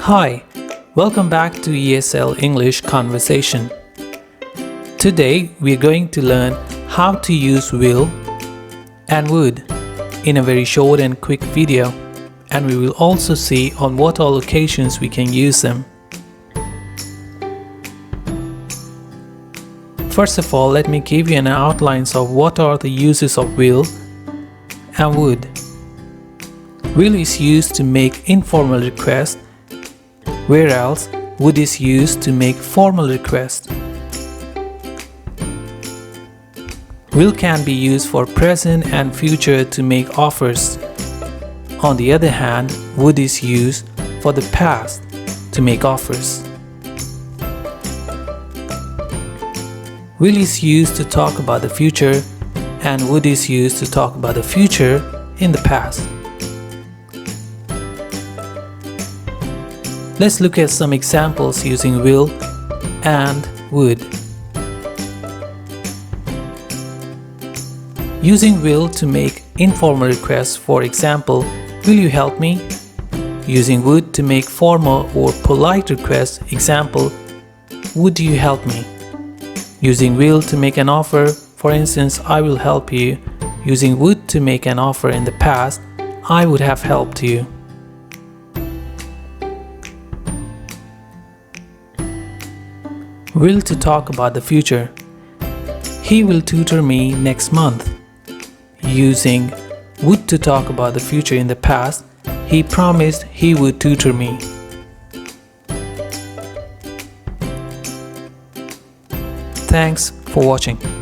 Hi, welcome back to ESL English Conversation. Today we are going to learn how to use will and would in a very short and quick video, and we will also see on what all occasions we can use them. First of all, let me give you an outlines of what are the uses of will and would. Will is used to make informal requests, whereas would is used to make formal requests. Will can be used for present and future to make offers. On the other hand, would is used for the past to make offers. Will is used to talk about the future, and would is used to talk about the future in the past. Let's look at some examples using will and would. Using will to make informal requests, for example, will you help me? Using would to make formal or polite requests, example, would you help me? Using will to make an offer, for instance, I will help you. Using would to make an offer in the past, I would have helped you. Will to talk about the future. He will tutor me next month. Using would to talk about the future in the past, he promised he would tutor me. Thanks for watching.